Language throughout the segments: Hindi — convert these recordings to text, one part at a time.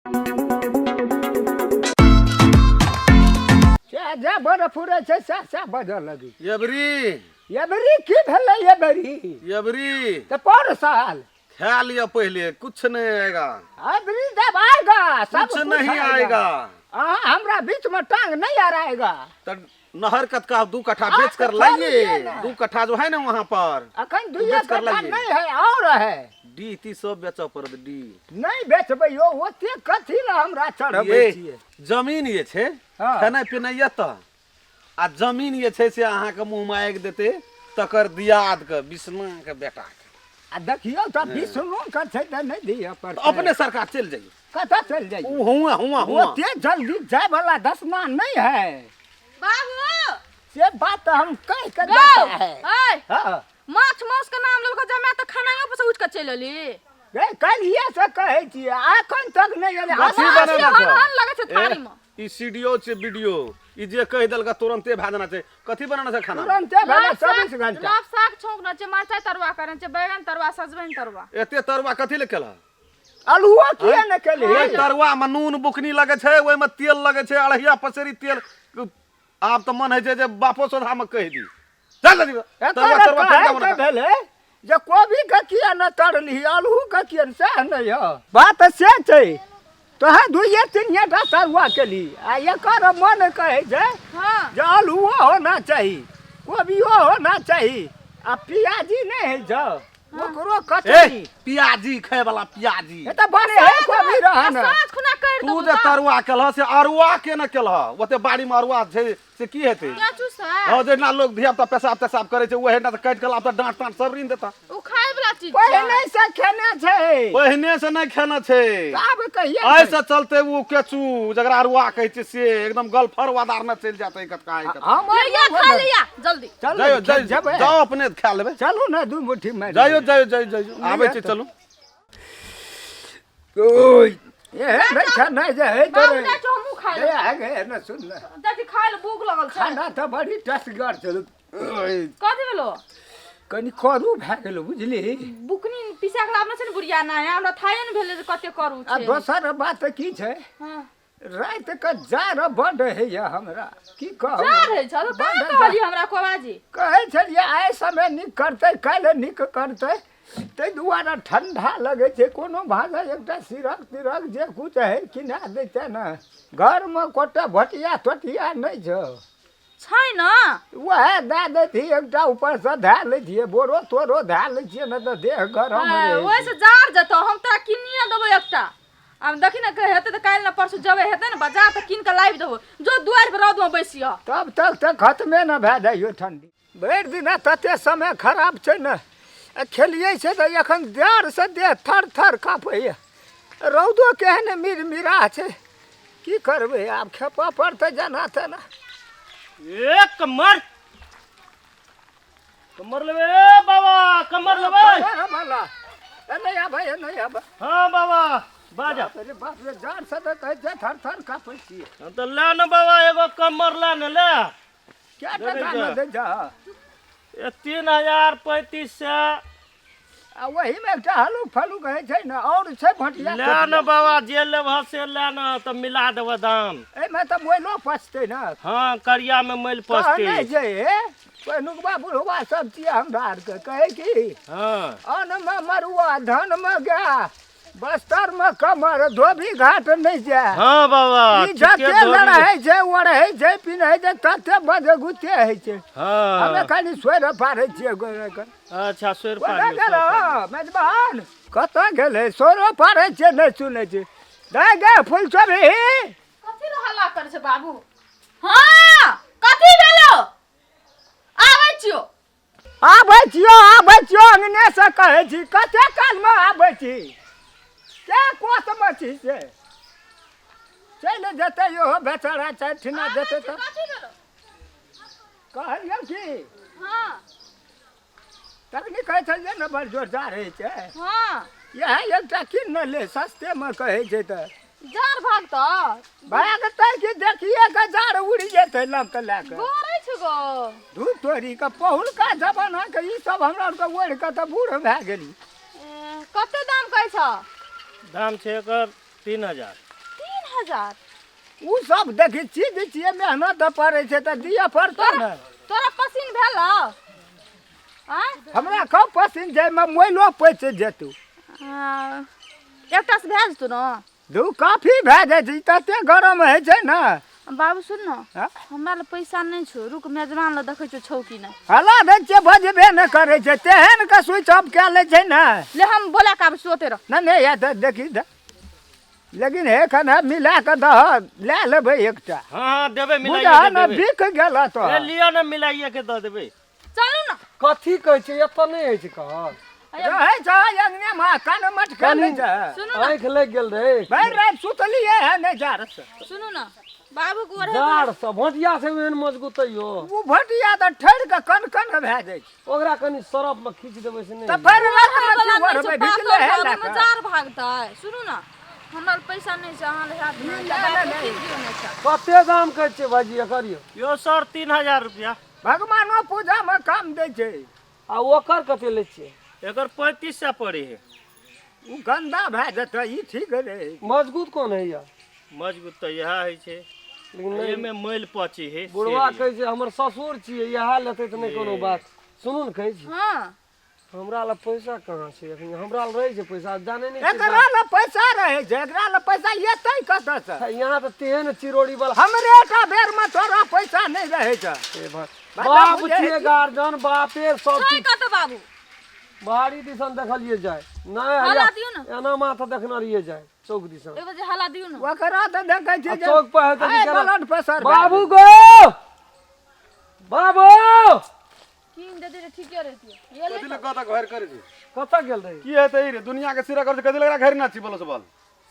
जा बड़ फुरे छे सा बदल लगी एबरी की भेले एबरी तो पर साल खा लिया पहले, कुछ नहीं आएगा। एबरी जब आएगा सब कुछ नहीं आएगा। हमरा बीच में टांग नहीं आ रहेगा। तो नहर का 2 कट्ठा बेच कर लाइए। 2 कट्ठा जो है ना वहाँ पर अखन 2 कट्ठा नहीं है और है डी ती सब बेचो पर डी नहीं बेचबै यो ओते कथि ला हमरा चढ़बै छियै। जमीन ये छे खाना पीना ये त आ जमीन ये छे से अहाँ के मुंह में आग देते तकर दियाद के विष्णु के बेटा के आ देखियो त विष्णु के छै त नहीं दिया पर अपने सरकार चल जाइए। कता चल जाइए हुआ ओते जल्दी जाए वाला दसना नहीं है बाबू। से बात हम कह के जाता है। हां माछ मांस के नाम लेलको जमे त खानायो पर से उठ के चल एली। गे कलिया से कहै छी अखन तक नहीं एले। हन लगे छै थारी में ई सीडीओ छे वीडियो ई जे कह देल का तुरंते भा देना छै। कथि बनाना छै खाना तुरंते भेले 24 घंटा। लाभ साग छौंकना छै, मरचाई तरुआ करन छै, बैगन तरुआ, सजमैन तरुआ। एते तरुआ कथि ले केला? अलुआ किया न केले? ओइ तरुआ में नून बुकनी लगे छै, ओइ में तेल लगे छै, अढ़िया पसेरी तेल। आब त मन है जे बापो सोधा में कह दी चल दी तरुआ फेंका भेले जे कोबी के किया न तरली आलू के किया न से नहीं हो। बात से छै तो है 2-3 टा तरुआ केली आ एकर मन कहे छै जे आलूओ होना चाहिए, कोबियो होना चाहिए आ प्याजी नहीं है जो ओकरो कचरी प्याजी खाए वाला प्याजी ए त बड़े है कोबी रहन। साग खुना कर दो तू जे तरुआ केलह से अरुआ के न केलह। ओते बाड़ी में अरुआ छै से की हेते? क्या चूसा हां जे ना लोग धिया पुता पेशाब करे छै ओहे ना त काट केला त डांट टांट सब रिन देता। उ खाए वाला चीज पहले से खेने छै, पहिने से नहीं खाना छै। अब कहिए ऐसे चलते वो केचू जगरा अरुआ कहै छै से एकदम गलफर वादार में चल जाते कतका हम लिया खा लिया जल्दी। जाओ जाओ अपने खा लेबे। चलू ना 2 मुट्ठी में जाओ आबै छै चलू। ओय ए नहीं नहीं जे है तो बाबू जा तो हमहु खा ले। आगे न सुन ना देखि खाए ले भूख लगल छै। खाना तो बड़ी टसगर चलू। कथि भेलो? कनी करू भए गेलो बुझली। बुकनी पिसा के लाबने छै ने बुढ़िया ना हमरा थाये न भेले कते करू आ छै। दोसर बात की छै हां रात के जार बड है या हमरा की कहब जार है चलो का कहली हमरा कोबाजी कहै छलिए आइ समय निक करतै काल्हि निक करतै तै दुआरे ठंडा लगे छै। कोनो भाषा एकटा सिरक जे कुछ है किना देते ना घर में कोटा भटिया टोटिया नहीं छ छै ना वह दे देती एकटा ऊपर से धा ले छिए बोरो तोरो धा ले छिए न त देह गरम रहे। ओइ से जार जतो हम तोरा किनिए देबो एकटा। अब देखि न कहे हेते त काल न परसु जबे हेते न बाजार त किन के लाइव देबो जो दुआर पर रौद में बैसिया तब तक त खत्मे न भए जाइयो ठंडी। भरि दिन तते समय खराब छै न खेलिए छै त एखन देर से देह थर थर कापैया। रौदो केहन मिरमिरा छै की करबै आब खेपा पड़तै जना तेना। ए कमर लेबे बाबा कमर लेबे वाला नहीं आबै नहीं आबै। हां बाबा बाजा। अरे बाप रे जार से त कहै छै थर थर कापै छी। तो ले न बाबा एगो कमर ले न ले। क्या टका न दे जा? 3035 आ वही में एकटा हलू फलू कहै छै न और छै भटिया ले न बाबा जे लेबह से ले न त मिला देबो दाम। ए में त मोइलो पचतै न। हां करिया में मैल पसते नहीं जे पनुकबा बुढ़वा सब छियै हमरा आर के कहै की हां अन्न में मरुआ धन में गा बस्तर में कमर धोबी घाट नहीं जाए। हां बाबा ई जते लड़ाई छै ओढ़ै छै पिन्है छै तते बजगुते है छै। हां हमे खाली सोर पारै छियै गोरे के। अच्छा सोर ओना पार गेलो मेजबान कतऽ गेलै सोरो पारै छै नहीं सुनै छै। दाइ गे फूल छबी कथि ल हल्ला करे छै बाबू? हां कथि भेलो? आबै छियो अंगने से कहै छी कते काल में आबै छी के कोस में छी से चल जेतै यो बेचारा ठिना जेतै त कथि भेलो? कहलियो की हां तखनी कहै छलिए न बड़ जोरदार है छै। हां यह एकटा किन न ले सस्ते में कहै छै त जार भागत भागतै कि देखिए के जार उड़ जेतै लम के लेके गोरै छै गो धूप तोरी के पहुलका जमाना के ई सब हमरा के ओढ़ के त बूढ़ भए गेली। कते दाम कहै छ? दाम छै एकर 3000। हजार उ सब देखी चीज छियै मेहनत पड़ै छै तऽ दिया पड़तौ तोरा ने तोरा पसीन भेल आय हमरा कब पसिन जाइमे मोइलो पैच जेतौ एकटा से भए जेतौ ने दू काफी भए जाइ छै तते गरम होइ छै ने बाबू सुन ने हाँ? हमरा लग पैसा नहीं छो रुक मेजबान लग देखै छौ कि नहीं हला दै छियै बजबे ने करै छै तेहन के स्विच ऑफ कए लै छै ने ले हम बोला के आब सोते रह नहीं या तऽ देखी दे लेकिन एखन मिला के दह लए लेबै एकटा हाँ देबे बुझा मिलाइए ने के देबे बिक गेल तो ए लियो ना मिलाइए के दे देबे चलू ना कथी कहै छै एतऽ नहि होइ छै कहल रहै छै अंगने में कान मटका नहि छै सुनू ना आँखि लागि गेल रे भरि राति सुतलियै है नहि जा रस सुनू ना बाबू को रहे जाड़ से भोटिया से एहन मजगूत तैयो उ भटिया तऽ ठरि के कन कन भए जाइ छै ओकरा कनि सरफ में खींच देबै से तऽ नहीं भरि राति में की बढ़बै भिजले है में लए जार भागता है सुनू ना हमरा लग पैसा नहीं छै अहाँ ले हाथ में नहीं छै कते दाम कहै छै भाजी एकर यौ यो सर 3000 रुपया भगवानो पूजा में काम दै छै आ ओकर कते लै छियै एकर 3500 पड़े है उ गंदा भए जेतै ई ठीक रे मजगूत कोन है या मजबूत तो यह है छे लेकिन ये नहीं में मैल पची है बुढ़वा कहै छै हमर ससुर छियै इएह लेतै तऽ नहीं कोनो बात सुनू ने कहै छी हां हमरा लग पैसा कहाँ छै अखन हमरा लग रहै छै पैसा जाने नहीं एकरा ल पैसा रहै छै एकरा ल पैसा एतै कतऽ से यहाँ तऽ तेहन चिरोड़ी वाला हमरे टा बेर में तोरा पैसा नहीं रहै छै बाप छियै गार्जियन बापे सब छै चीज कत बाबू बाहरी दिसन देखलिए जाय नहीं हला दियौ ना एना माथा देखना रहिए जाय चौक दिसन एक बजे हला दियौ ना ओकरा तऽ देखै छै आ चौक पर हेतै हाय कि केना- ब्लड प्रेशर बाबू गो बाबू किन दे दे ठीक रहती ये ले कथी ले कहता घर करे छै कतऽ गेल रही की हेतै रे दुनिया के सिरा कर कथी लगा घर ना छी बोलो सबल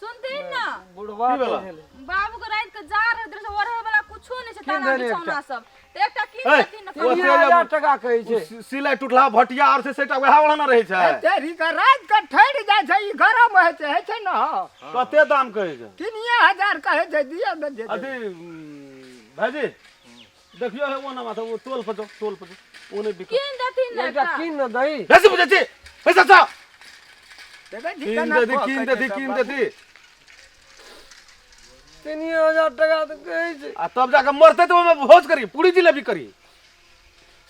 सुनते ना बुढ़वा की भेला? कहले। बाबू के रात के जा रहे इधर से ओढ़े वाला कुछो नहीं छै किन ताना देने बिछौना एकटा? सब तो एकटा किन ए, देती ना वो 3000 टका कहै छै सिलाई टूटला भटिया और से सेटा वहा वाला ना रहे छै तेरी का रात के ठरि जाइ छै ई गरम होइ छै न कते दाम कहै छै 3000 कहै छै दिया दे दे अथी भाजी देखियो है वो ना माथा वो तोल पचो वो नहीं बिक किन देती ना एकटा किन न दही ऐसे बुझे छी पैसा चा देखै छी कीन केना दे कऽ कीन कहै दे छै कीन सब। दे 3000 टका तऽ कहै छै आ तब जाके मरते तो में भोज करी पूरी जिलेबी करी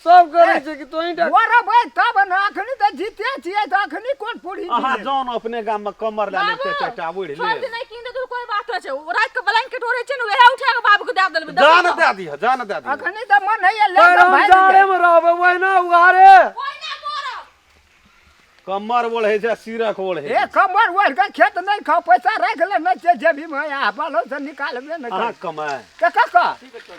सब कहै छै कि तोही टा मोरा भाई तब न अखनी तऽ जीते छियै तऽ अखनी कोन पूरी अहाँ दिले? जौन अपने गाम में कमर ला ले बाबू चाचा बुढ़ छोड़ ले दे नहीं किन दे तो कोई बात है वो रात के ब्लैंकेट ओढ़े छै न वहे उठा के बाबू के दे देलबे जान दे दिया जान दे दिया अखनी तऽ मन है ले पर के हम भाई जाड़े में रहबै ओहिना उगारे कोई ना मोरो कमर ओढ़ है छै सिरक ओढ़ है ए कमर ओढ़ के खेत नहीं खा पैसा राख ले नहीं छै जेबी में आ बालो से निकालबे न अहाँ कर कमाए के कका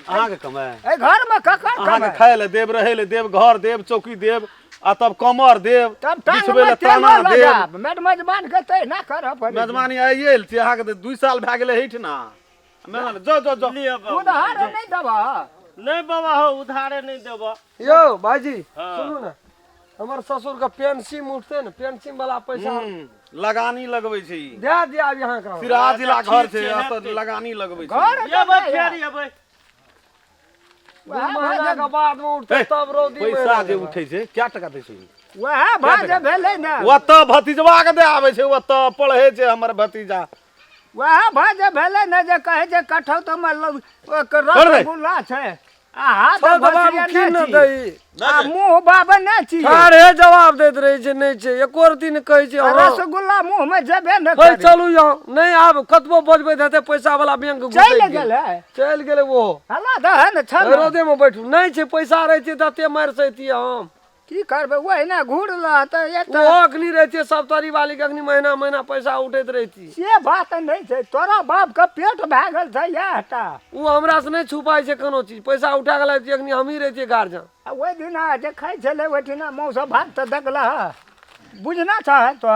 अहाँ के कमाए ए घर में कका अहाँ के कमाए खाए ले देब रहे ले देब घर देब चौकी देब आ तब कमर देब तब टांग बिछबे ले में ताना तेलो देब लगा मेजबान के तै ना कर मेजबानी आइए छै अहाँ के 2 साल भए गेलै हिठ ना मेहमान जो जो जो लियो बाबू उधार नहीं दबा नहीं बाबा हो उधारे नहीं देबो यौ भाईजी हाँ। सुनू ना हमर ससुर के पेंशन उठते ने पेंशन वाला पैसा लगानी लगबै छै ई दे दिया यहाँ का सिराहा जिला ठीक घर छै, छै हेतै। एतऽ लगानी लगबै छै घर ये बे फेर ये बे 2 महीना के बाद में उठते ए, तब रौदी में पैसा जे रहबै। उठै छै क्या टका दै छै वह बात भेलै ना ओतऽ भतीजवा के दे आबै छै ओतऽ पढ़ै छै हमर भतीजा वह बात भेलै ना जे कहै छै कठौ तो में कर दे। रसगुल्ला छै आ हाथ सब बाबू बसिया की न नहीं छी दही आ मुंह बाबा नहीं छी अरे जवाब दैत रहे छै नहीं छै एको रती ने कहै छै हाँ। रसगुल्ला मुंह में जेबे न है करे चलू यहाँ नहीं आब कतबो बजबैत हेतै पैसा वाला बैंक चल गेलै चल गेलै वो हला दहन छ रौदे में बैठू नहीं छै पैसा रहे छै तते मारि सैतियै हम की करबै ओहिना घुरल तऽ वो एतऽ अखनी रहे छै सब तरी वाली के अखनी महीना महीना पैसा उठैत रहिती से बात नहीं छै तोरा बाप के पेट भए गेल छै इएहटा वो हमरा से नहीं छुपाई छै कोनो चीज पैसा उठा के लाइती अखनी हम ही रहे छियै गार्जियन आ ओहि दिना जे खाइ छलै ओहिठिना मौसा भात तऽ देखलह बुझना चाहे तो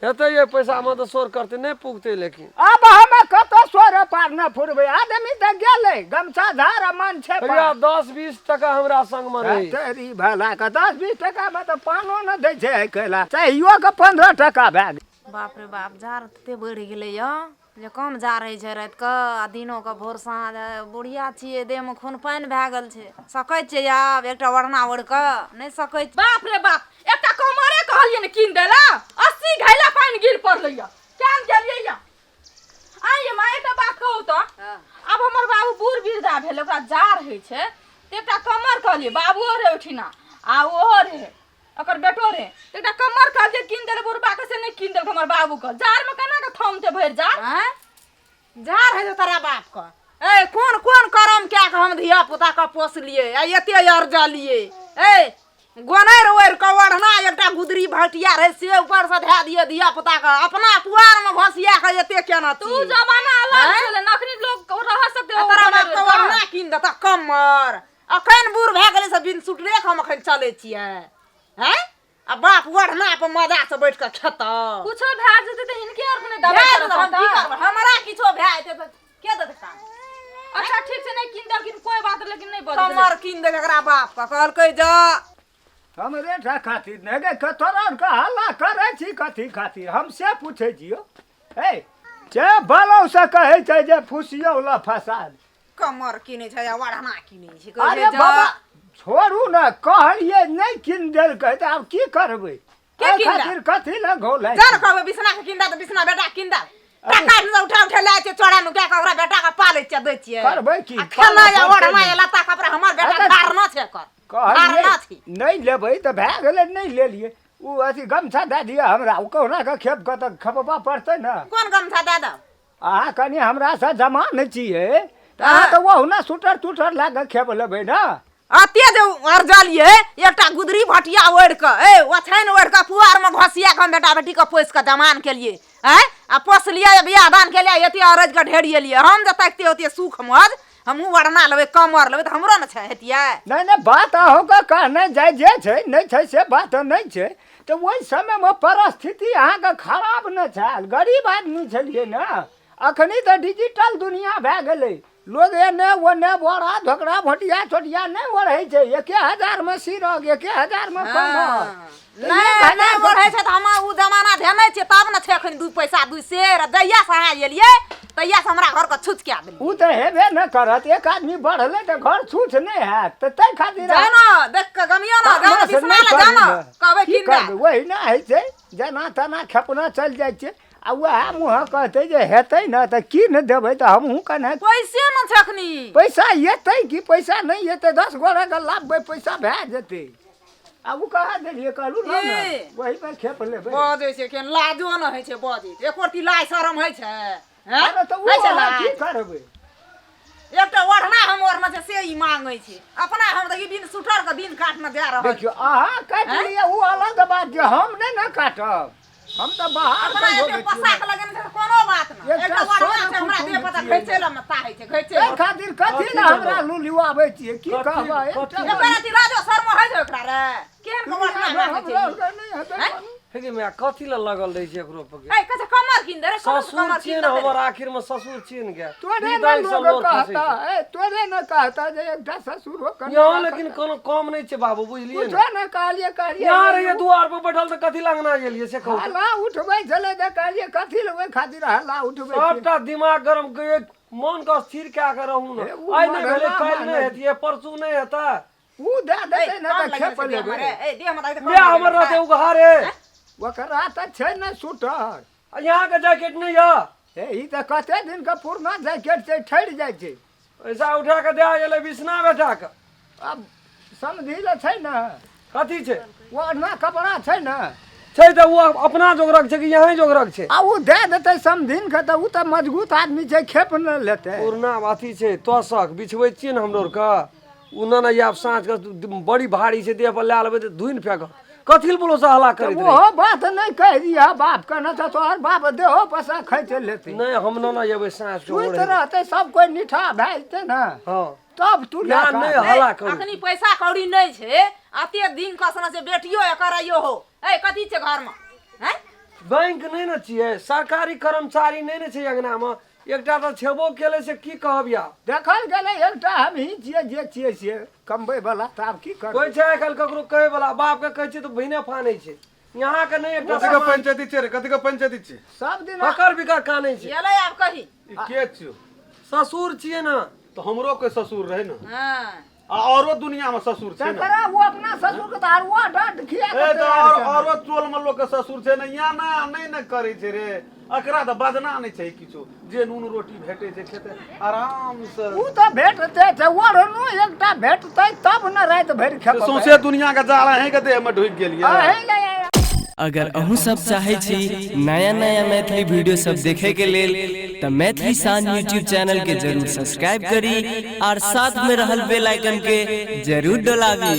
हेतै ये पैसा में तो शोर करते नहीं पुगते लेकिन अब हमे कतौ सोरे पार न फुरबै आदमी तऽ गेलै गमछा धार मन छै भैया 10-20 टका हमरा संग में रही तेरी भला के 10-20 टका में तऽ पानो न दै छै आइ काल्हि चाहियो के 15 टका भए गेल बाप रे बाप जार तते बढ़ि गेलै य जे कम जा रहै छै राति कऽ आ दिनो कऽ भोर साँझ बुढ़िया छियै देह में खून पानि भए गेल छै सकै छियै आब एकटा ओढ़ना ओढ़ कऽ नहि सकै छी। बाप रे बाप एकटा कमरे कहलिए ने किन देला 80 घैला पानी गिर पड़लै या केन गेलिए या आइए माँ एकटा बात कहू भेल ओकरा जार होइ छै त एकटा कमर कहलिए बाबुओ रे उठिना आ ओहो रे ओकर बेटो रे एकटा कमर कहलिए किन देले बुरबा के से नहीं किन देल हमर बाबू के जार में केना के थमते भर जार हैं जार है तोरा बाप का ए कौन कौन करम क्या के हम धिया पुता का पोसलिए आ एते अर्जलिए ए गोनैर ओर के ओढ़ना एकटा गुदरी भटिया रहे से ऊपर से धै दिए धिया पुता का अपना पुआर में घसिया के एते केना तू जमाना अलग छले नखनी लोग रह सकते हो तोरा बाप के ओढ़ना किन देता कमर अखन बूढ़ भए गेलै से बिन सुटरे हम अखन चले छियै हैं आ बाप ओढ़ना पे मजा से बैठ के खेता कुछो भए जेते त हिनके और ने दबा हम की करब हमरा किछो भए जेते त के देते काम अच्छा ठीक से नहीं किन दे कोई बात लेकिन नहीं बदल कमर किन दे एकरा बाप का कहलकै जा हमरे ठा खातिर नहीं गए कतोरन का हल्ला करे छी कथी खातिर हमसे पूछे जियो हे जे बालो से कहे छै जे फुसियो ला फसाद कमर किने छै या ओढ़ना किने छै अरे कहै बाबा जा छोड़ू ना कहलिए नहीं किन देल कहे त अब की करबै के एहि किन दे? खातिर कथी ला घोल है जर कहबै बिसना के किन दे त बिसना बेटा किन दे टाका न उठा उठा लै छै चोरा नु क्या ओकरा बेटा का पाले छै दै छियै करबै की आ खेला या ओढ़ना या लता कपड़ा हमर बेटा अरे धारना छै कर धारना कहलिए छी नहीं लेबै त भए गेलै नहीं ले लिए उ अथी गमछा दे दिया हमरा उ कहना के खेप के त खपबा पड़तै ना कोन गमछा दे दो अहाँ कनी हमरा से जमान छियै त अहाँ त ओहुना सुटर तुटर ला के खेप लेबै ना अते जे अर्जलिए एकटा गुदरी भटिया ओढ़ के ए ओछैन ओढ़ के पुआर में घसिया के हम बेटा बेटी के पोस के जमान के लिए हैं आ पोसलिए बियाह दान के लिए एते अरज के ढेरिए लिए हम जे तकते होते सुख मज हमहू ओढ़ना लेबै कमर लेबै त हमरो न छै हेतिए नहीं नहीं बात अहूँ का कहने जाय जे छै नहीं छै से बात नहीं छै तो ओहि समय में परिस्थिति अहाँके खराब न छल गरीब आदमी छलिए ना अखनी तो डिजिटल दुनिया भए गेलै लोग एने ओने बोरा धोकरा भटिया छोटिया नहीं ओढ़ै छै 1000 में सिरग 1000 में कमर नहीं नहीं ओढ़ै छै त हम उ जमाना धेनै छै तब न छै एखन 2 पैसा 2 शेर दैया से अहाँ एलिए तैया से हमरा घर के छुच के देलिए उ तो हेबे न करत एक आदमी बढ़ले तो घर छूछ नहीं हैत तो तै खातिर जानो देख के गमियो न जानो बिसना ले जानो कहबै की किन दे करबै वही ना होइ छै जेना तेना खेपना चल जाइ छै आ वएह मुँह कहते जे हेतै न तऽ की न देबै तऽ हमहूँ कने पैसे न छै अखनी पैसा एतै कि पैसा नहीं एतै 10 गोरा के लाभबै पैसा भए जेतै आ उ कहा देलिए कहलू ना वही में खेप लेबै बजै छै केन लाजो न होइ छै बजै एकोरती लाज शरम होइ छै हैं अरे तऽ होइ छै उ लाज? की करबै एकटा ओढ़ना हम ओढ़ना छै से ई मांगै छै अपना हम त ई दिन सुटर के दिन काट न दे रहल देखियो अहाँ काटि लिअ उ अलग बात जे हम नहि न काटब हम तऽ बाहर अपना के एके लोग पोशाक लगेने छै त कोनो बात न एकटा एकटा ओढ़ना सोन छै हमरा कुटुम देह पर छियै। घैचे ल मता होइ छै घैचे एहि खातिर कथी लए हमरा लुलियाबै छियै की कथी- कहबै कथी- एकरा ती राजो शर्म होइ छै ओकरा रे केहन के ओढ़ना मांगै छै नहीं हेगे मैं कथी ला लगल रही छै एकरो पे ए कसे कमर किन दे रे ससुर कमर छियै किन न दे हमर आखिर में ससुर छियै न गया तोरे ई न दाइ सब लोग लोग फंसै कहता छै। तोरे न कहता जे एकटा ससुर हो कने यहाँ लेकिन कोनो काम नहीं छै बाबू बुझलिए कुछो न न कहलिए यहाँ रहिए दुआर पर बैठल त कथी लगना गेलिए से कहू हल्ला उठबै छलै तऽ कहलिए कथी लेबै खातिर हल्ला उठबै छियै। सबटा दिमाग गरम के मन के स्थिर क्या के रहू ए, न उ आइ नहीं भेले मरला काल माने। नहीं हेतिए परसू नहीं हेता उ दे ए देतै न कान तऽ लगे खेप छै देह लेबै में रे ए देह में त बियाह हमर रहते उघारे ओकरा तऽ छै न सुटर यहाँ के जैकेट नहीं है हे ई तऽ कते दिन के पुरना जैकेट छै ठरि जाइ छै पैसा उठा के दे गेलै बिसना बेटा के अब समझी ले छै न कथी छै ओढ़ना कपड़ा छै न छै त वो अपना जोगरक छै कि यहीं जोगरक छै आ उ दे देतै समधिन के तऽ उ तऽ मजबूत आदमी छै खेप न लेतै पुरना अथी छै तोसक बिछबै छियै न हमरो के उ न आब साँझ के बड़ी भारी छै देह पर लै लेबै त धुइन फेंक कथी ल बोलो से हल्ला करैत रही ओहो बात नहीं कह दिया बाप के न तऽ तोहर बाप देहो पैसा खैच लेतै नहीं हम न जेबै साँझ के सुइत ओढ़े रहतै सब कोई निठा भए जेतै न हाँ तब तू यहाँ लए नहीं का। हल्ला करू अखनी पैसा कौड़ी नहीं छै अते दिन कसना से बेटियो एकरायो हो ए कथी छै घर में हैं बैंक नहीं न छियै सरकारी कर्मचारी नहीं न छै अंगना में एकटा त छेबो केले से की कहब या देखल गेलै एकटा हमही छियै जे छियै से कमबै वाला तऽ आब की करबै कोई छै आइकाल्हि ककरो कहे वाला बाप के कहै छै तो भीने फानै छै यहाँ के नहीं एकटा कथी के पंचायती छै रे कथी के पंचायती छै सब दिन फकर बिकर कानै छै एलै आब कही ई के छियो ससुर छियै न तो हमरो कोई ससुर रहे न हां आ औरो दुनिया में ससुर छै न तकरा वो अपना ससुर के दारुआ डांट खिया ए के तो तैयार और केने। औरो टोल में लोग के ससुर छै न यहाँ ना नहीं न करै छै रे एकरा तऽ बजना नहि छै किछो जे नून रोटी भेटै छै खेते आराम से उ तऽ भेटते छै ओरनो एकटा भेटतै तब न रात भरि खेबै सौंसे दुनिया के जाल अहीं के देह में ढुकि गेलियै अगर अहूँ सब चाहे छी नया नया मैथिली वीडियो सब देखे के लेल तो मैथिली शान यूट्यूब चैनल के जरूर सब्सक्राइब करी और साथ में रहल बेल आइकन के जरूर दबावी।